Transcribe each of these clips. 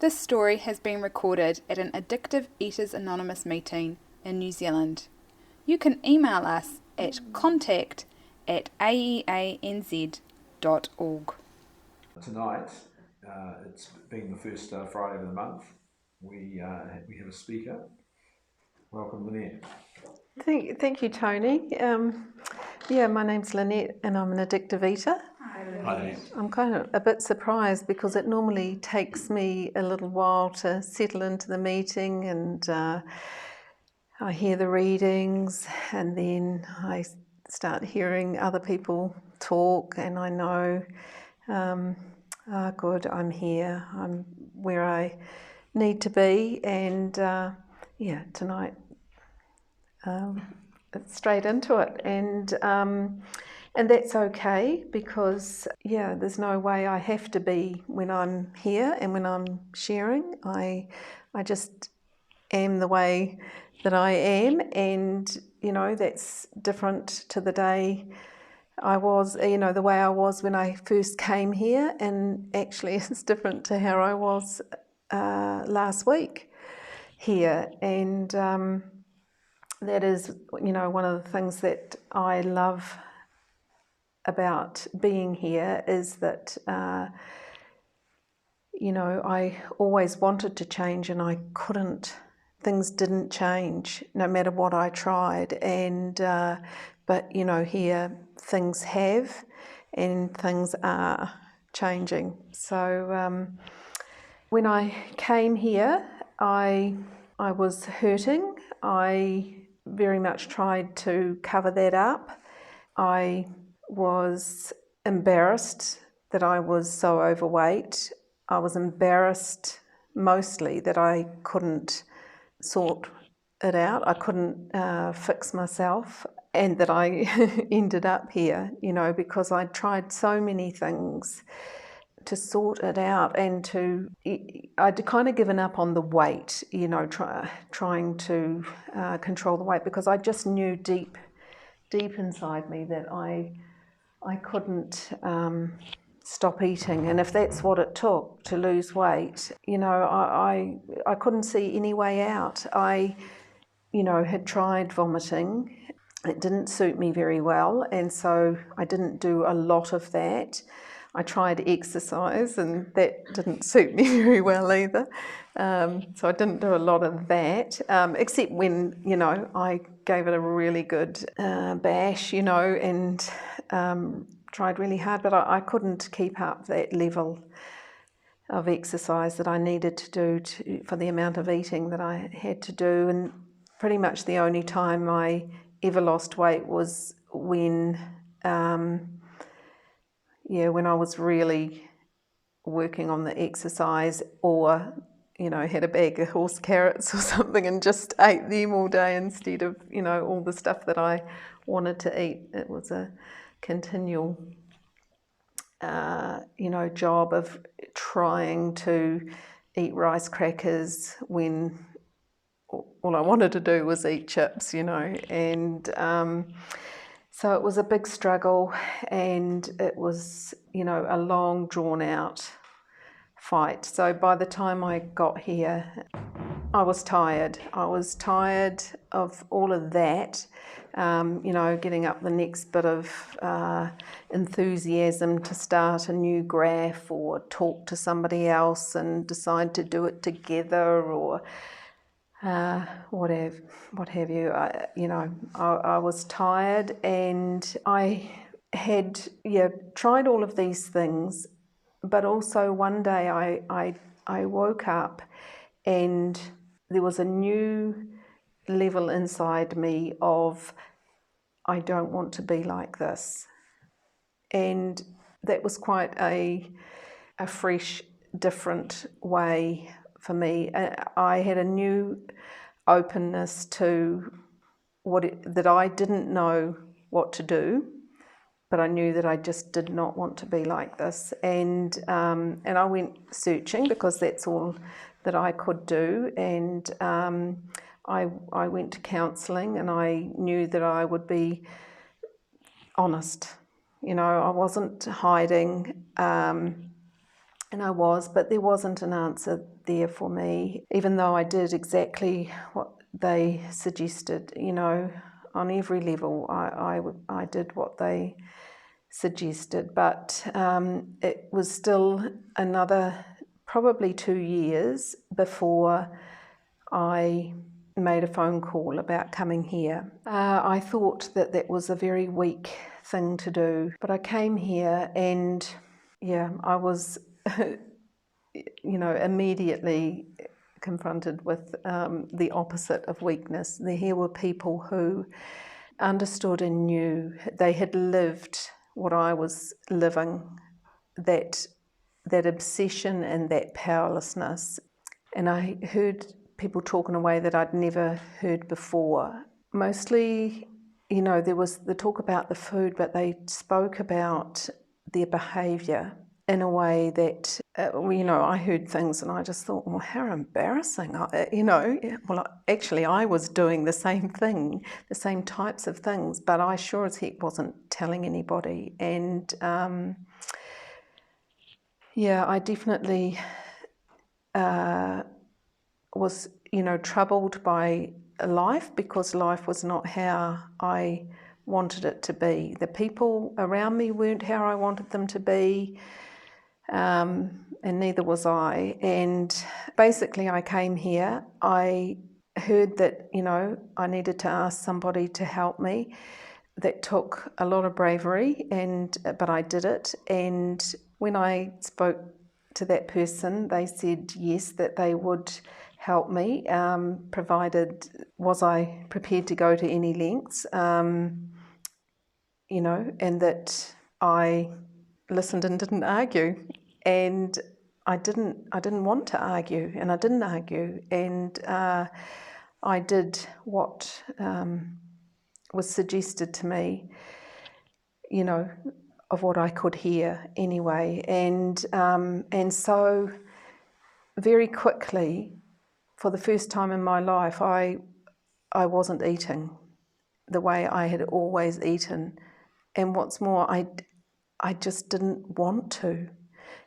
This story has been recorded at an Addictive Eaters Anonymous meeting in New Zealand. You can email us at contact@aeanz.org. Tonight, it's being the first Friday of the month, we have a speaker. Welcome, Lynnette. Thank you, Tony. My name's Lynnette and I'm an addictive eater. Hi, Lynnette. I'm kind of a bit surprised because it normally takes me a little while to settle into the meeting, and I hear the readings and then I start hearing other people talk, and I know, good, I'm here, I'm where I need to be, and tonight straight into it, and that's okay, because there's no way I have to be when I'm here and when I'm sharing. I just am the way that I am, and that's different to the day I was, the way I was when I first came here, and actually it's different to how I was last week here, and that is, one of the things that I love about being here is that, I always wanted to change and I couldn't. Things didn't change no matter what I tried, and but here things have, and things are changing. So when I came here, I was hurting. I very much tried to cover that up. I was embarrassed that I was so overweight. I was embarrassed mostly that I couldn't sort it out. I couldn't fix myself, and that I ended up here, because I tried so many things to sort it out, and I'd kind of given up on the weight, trying to control the weight, because I just knew deep inside me that I couldn't stop eating, and if that's what it took to lose weight, I couldn't see any way out. I had tried vomiting. It didn't suit me very well, and so I didn't do a lot of that. I tried exercise, and that didn't suit me very well either. So I didn't do a lot of that, except when, I gave it a really good bash, and tried really hard, but I couldn't keep up that level of exercise that I needed to do for the amount of eating that I had to do. And pretty much the only time I ever lost weight was when when I was really working on the exercise, or had a bag of horse carrots or something and just ate them all day instead of all the stuff that I wanted to eat. It was a continual job of trying to eat rice crackers when all I wanted to do was eat chips, and so it was a big struggle, and it was, a long, drawn-out fight. So by the time I got here, I was tired. I was tired of all of that, getting up the next bit of enthusiasm to start a new graph or talk to somebody else and decide to do it together, or what have you. I was tired, and I had tried all of these things, but also one day I woke up and there was a new level inside me of, I don't want to be like this. And that was quite a fresh, different way for me. I had a new openness to that I didn't know what to do, but I knew that I just did not want to be like this. And I went searching, because that's all that I could do. And I went to counselling, and I knew that I would be honest. I wasn't hiding, and I was, but there wasn't an answer there for me, even though I did exactly what they suggested, on every level. I did what they suggested, but it was still another probably 2 years before I made a phone call about coming here. I thought that was a very weak thing to do, but I came here and I was immediately confronted with the opposite of weakness. Here were people who understood and knew. They had lived what I was living, that obsession and that powerlessness. And I heard people talk in a way that I'd never heard before. Mostly, there was the talk about the food, but they spoke about their behaviour in a way that, I heard things and I just thought, well, how embarrassing, Well, actually, I was doing the same thing, the same types of things, but I sure as heck wasn't telling anybody. And, I definitely was, troubled by life, because life was not how I wanted it to be. The people around me weren't how I wanted them to be. And neither was I. And basically I came here, I heard that, I needed to ask somebody to help me. That took a lot of bravery, but I did it. And when I spoke to that person, they said yes, that they would help me, provided was I prepared to go to any lengths, and that I listened and didn't argue. And I didn't want to argue, and I didn't argue, and I did what was suggested to me, of what I could hear anyway. And so very quickly, for the first time in my life, I wasn't eating the way I had always eaten. And what's more, I just didn't want to.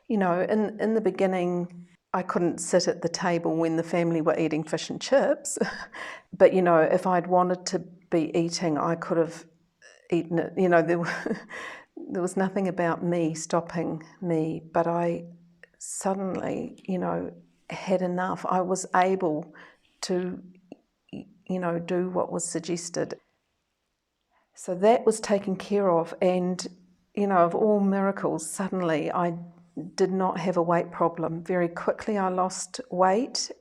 In the beginning, I couldn't sit at the table when the family were eating fish and chips. But, if I'd wanted to be eating, I could have eaten it. There was nothing about me stopping me. But I suddenly, had enough. I was able to, do what was suggested. So that was taken care of. And, of all miracles, suddenly I did not have a weight problem. Very quickly I lost weight,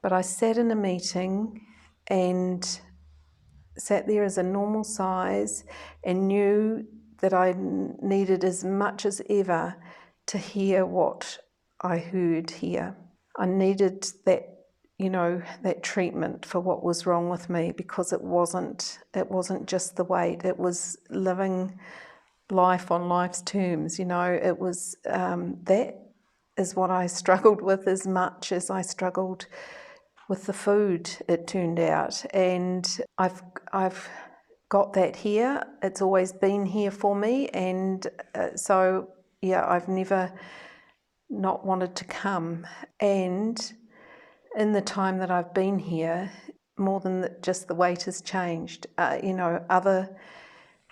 but I sat in a meeting and sat there as a normal size and knew that I needed as much as ever to hear what I heard here. I needed that, that treatment for what was wrong with me, because it wasn't just the weight, it was living life on life's terms. It was that is what I struggled with as much as I struggled with the food, it turned out. And I've got that here. It's always been here for me, and I've never not wanted to come. And in the time that I've been here, more than just the weight has changed.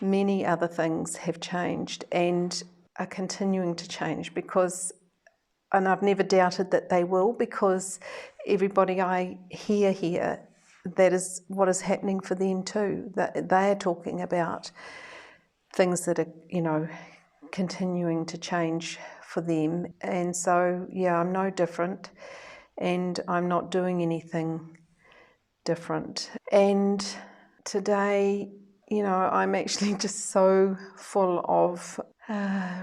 Many other things have changed and are continuing to change, and I've never doubted that they will, because everybody I hear here, that is what is happening for them too. That they are talking about things that are, continuing to change for them. And so, I'm no different, and I'm not doing anything different. And today, I'm actually just so full of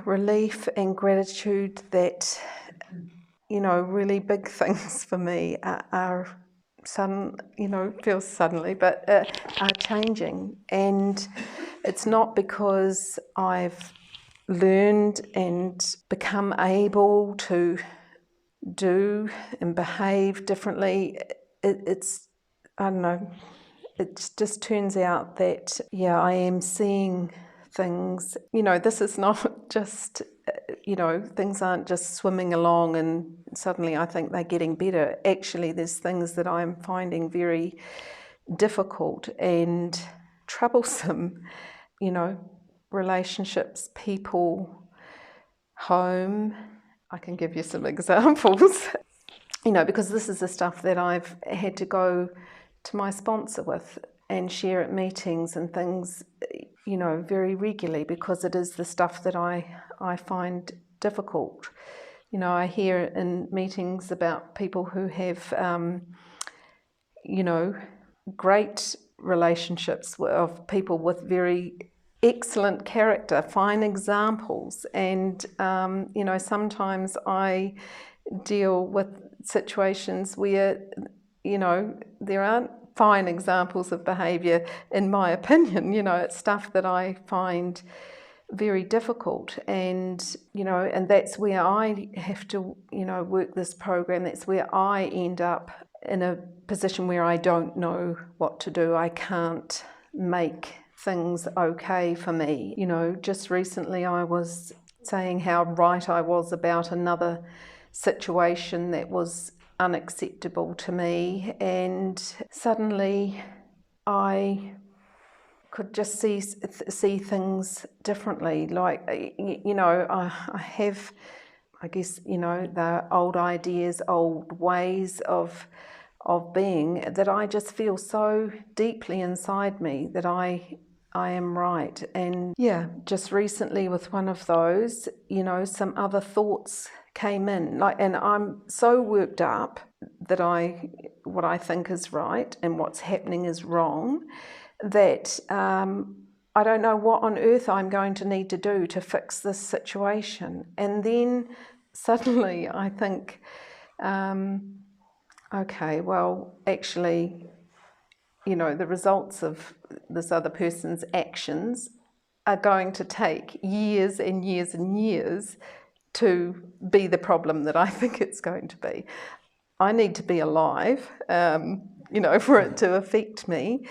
relief and gratitude that, really big things for me are feels suddenly, but are changing. And it's not because I've learned and become able to do and behave differently. It's I don't know. It just turns out that, I am seeing things. This is not just, things aren't just swimming along and suddenly I think they're getting better. Actually, there's things that I'm finding very difficult and troublesome, relationships, people, home. I can give you some examples, because this is the stuff that I've had to go to my sponsor with and share at meetings and things, very regularly, because it is the stuff that I find difficult. I hear in meetings about people who have, great relationships of people with very excellent character, fine examples. And, sometimes I deal with situations where, there aren't fine examples of behaviour, in my opinion. It's stuff that I find very difficult, and and that's where I have to work this program. That's where I end up in a position where I don't know what to do. I can't make things okay for me. Just recently I was saying how right I was about another situation that was unacceptable to me, and suddenly I could just see things differently. Like, I have, I guess, the old ideas, old ways of being, that I just feel so deeply inside me that I am right. And yeah, just recently with one of those, some other thoughts came in, and I'm so worked up that what I think is right and what's happening is wrong, that I don't know what on earth I'm going to need to do to fix this situation. And then suddenly I think, okay, well, actually, the results of this other person's actions are going to take years and years and years to be the problem that I think it's going to be. I need to be alive, for it to affect me,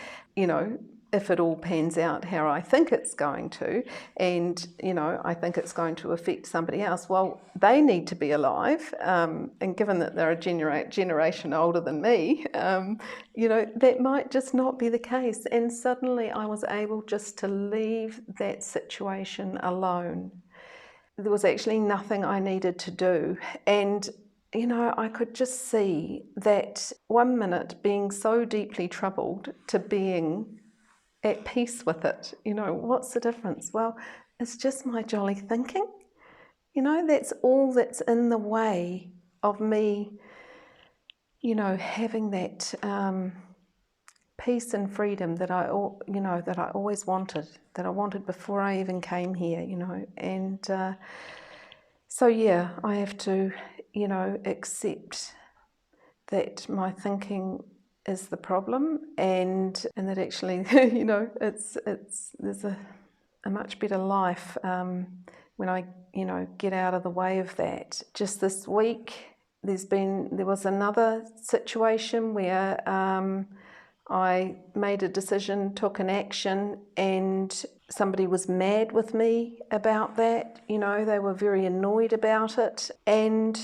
if it all pans out how I think it's going to, and, I think it's going to affect somebody else. Well, they need to be alive, and given that they're a generation older than me, that might just not be the case. And suddenly I was able just to leave that situation alone. There was actually nothing I needed to do. And I could just see that 1 minute being so deeply troubled to being at peace with it. What's the difference? Well, it's just my jolly thinking. That's all that's in the way of me, having that peace and freedom that I always wanted, that I wanted before I even came here, And so, yeah, I have to, accept that my thinking is the problem, and that actually, there's a much better life when I, get out of the way of that. Just this week, there was another situation where I made a decision, took an action, and somebody was mad with me about that. They were very annoyed about it, and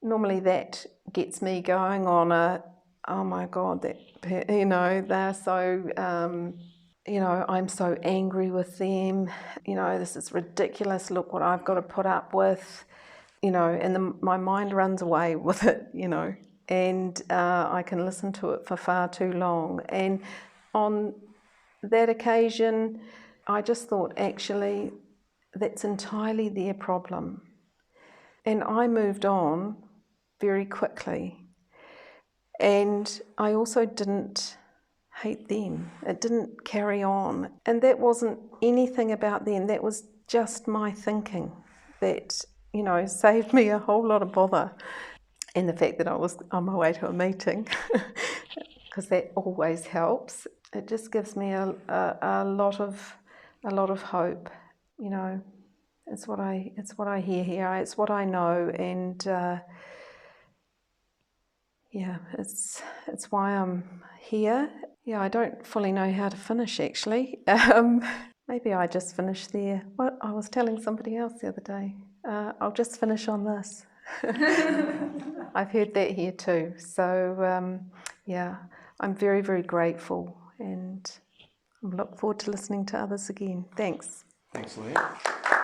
normally that gets me going on oh my God, they're so, I'm so angry with them. This is ridiculous. Look what I've got to put up with, and my mind runs away with it, and I can listen to it for far too long. And on that occasion, I just thought, actually, that's entirely their problem. And I moved on very quickly. And I also didn't hate them. It didn't carry on. And that wasn't anything about them. That was just my thinking that, saved me a whole lot of bother. And the fact that I was on my way to a meeting, because that always helps. It just gives me a lot of hope. It's what I hear here. It's what I know, and yeah, it's why I'm here. Yeah, I don't fully know how to finish, actually. Maybe I just finish there. What I was telling somebody else the other day, I'll just finish on this. I've heard that here too. So, yeah, I'm very, very grateful, and I look forward to listening to others again. Thanks. Thanks, Lynnette.